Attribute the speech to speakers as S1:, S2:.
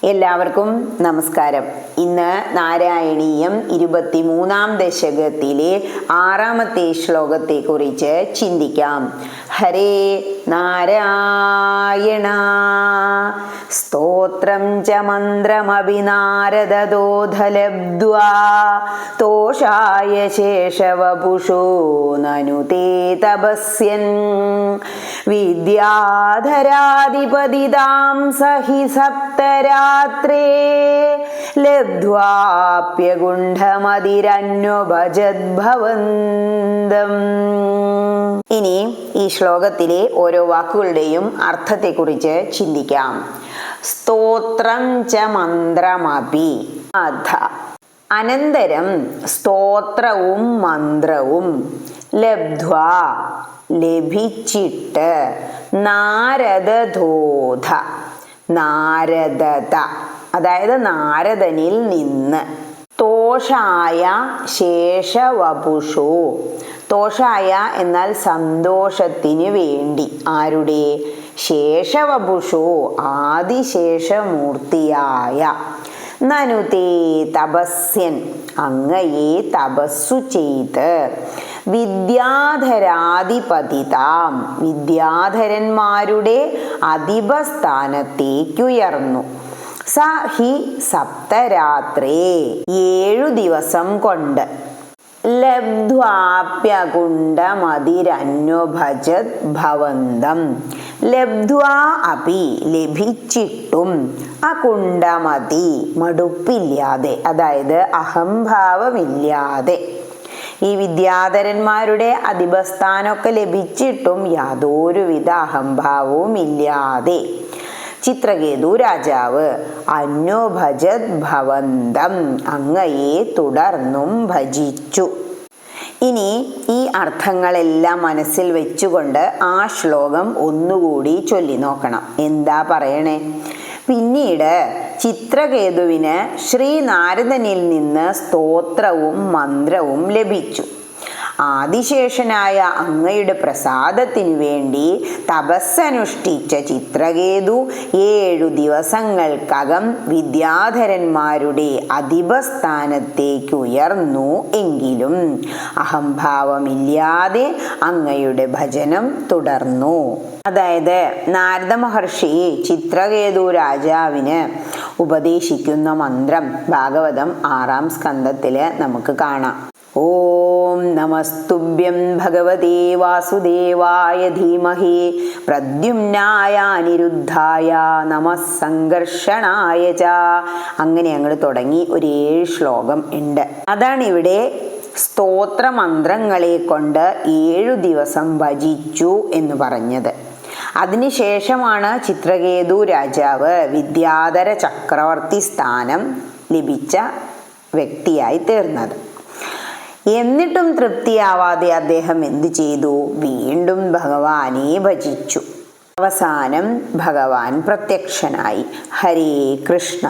S1: എല്ലാവർക്കും നമസ്കാരം. ഇന്ന് നാരായണീയം 23-ാം ദശകത്തിലെ 6-ാമത്തെ ശ്ലോകത്തെക്കുറിച്ച് ചിന്തിക്കാം. ഹരേ നാരായണ. സ്തോത്രം ച മന്ത്രമഭിനാരദോധലബ്ധ്വാ തോഷായ ശേഷവപുഷോ നനു തേ തപസ്യൻ വിദ്യാധരാധിപതിതാം സഹി സപ്തരാത്രേ ലബ്ധ്വാപ്യഗുണ്ഠമതിരന്വഭജദ്ഭവന്തം. ഇനി ഈ ശ്ലോകത്തിലെ ഓരോ വാക്കുകളുടെയും അർത്ഥത്തെക്കുറിച്ച് ചിന്തിക്കാം. സ്തോത്രം ച മന്ത്രമപി അധ. അനന്തരം സ്തോത്രവും മന്ത്രവും ലബ്ധ്വാ ലഭിച്ചിട്ട് നാരദധോധ നാരദത അതായത് നാരദനിൽ നിന്ന് തോഷായ ശേഷവപുഷോ. തോഷായ എന്നാൽ സന്തോഷത്തിന് വേണ്ടി. ആരുടെ? ശേഷവപുഷോ ആദിശേഷമൂർത്തിയായ. നനുതേ തപസ്യൻ അങ്ങയെ തപസ്സു ചെയ്ത് വിദ്യാധരാധിപതിതാം വിദ്യാധരന്മാരുടെ അധിപസ്ഥാനത്തേക്കുയർന്നു. സ ഹി സപ്തരാത്രേ 7 ദിവസം കൊണ്ട് ലബ്ധ്വാപ്യഗുണ്ഠമതിരന്വഭജത് ഭവന്തം. ലബ്ധ്വാ അപി ലഭിച്ചിട്ടും അകുണ്ഠമതി മടുപ്പില്ലാതെ അതായത് അഹംഭാവമില്ലാതെ. ഈ വിദ്യാധരന്മാരുടെ അധിപസ്ഥാനമൊക്കെ ലഭിച്ചിട്ടും യാതൊരുവിധ അഹംഭാവവും ഇല്ലാതെ ചിത്രകേതു രാജാവ് അന്വഭജത് ഭവന്തം അങ്ങയെ തുടർന്നും ഭജിച്ചു. ഇനി ഈ അർത്ഥങ്ങളെല്ലാം മനസ്സിൽ വെച്ചുകൊണ്ട് ആ ശ്ലോകം ഒന്നുകൂടി ചൊല്ലി നോക്കണം. എന്താ പറയണേ? പിന്നീട് ചിത്രകേതുവിന് ശ്രീനാരദനിൽ നിന്ന് സ്തോത്രവും മന്ത്രവും ലഭിച്ചു. ആദിശേഷനായ അങ്ങയുടെ പ്രസാദത്തിനു വേണ്ടി തപസ്സനുഷ്ഠിച്ച ചിത്രകേതു 7 ദിവസങ്ങൾക്കകം വിദ്യാധരന്മാരുടെ അധിപസ്ഥാനത്തേക്ക് ഉയർന്നു. എങ്കിലും അഹംഭാവമില്ലാതെ അങ്ങയുടെ ഭജനം തുടർന്നു. അതായത് നാരദ മഹർഷി ചിത്രകേതു രാജാവിന് ഉപദേശിക്കുന്ന മന്ത്രം ഭാഗവതം 6-ാം സ്കന്ധത്തില് നമുക്ക് കാണാം. ഓം നമസ്തുഭ്യം ഭഗവതേ വാസുദേവായ ധീമഹി പ്രദ്യുമ്നായ അനിരുദ്ധായ നമഃ സംഘർഷണായ ച. അങ്ങനെ അങ്ങോട്ട് തുടങ്ങി ഒരു 7 ശ്ലോകം ഉണ്ട്. അതാണ് ഇവിടെ സ്തോത്രമന്ത്രങ്ങളെ കൊണ്ട് 7 ദിവസം ഭജിച്ചു എന്ന് പറഞ്ഞത്. അതിനുശേഷമാണ് ചിത്രകേതു രാജാവ് വിദ്യാധര ചക്രവർത്തി സ്ഥാനം ലഭിച്ച വ്യക്തിയായി തീർന്നത്. എന്നിട്ടും തൃപ്തിയാവാതെ അദ്ദേഹം എന്തു ചെയ്തു? വീണ്ടും ഭഗവാനെ ഭജിച്ചു. അവസാനം ഭഗവാൻ പ്രത്യക്ഷനായി. ഹരേ കൃഷ്ണ.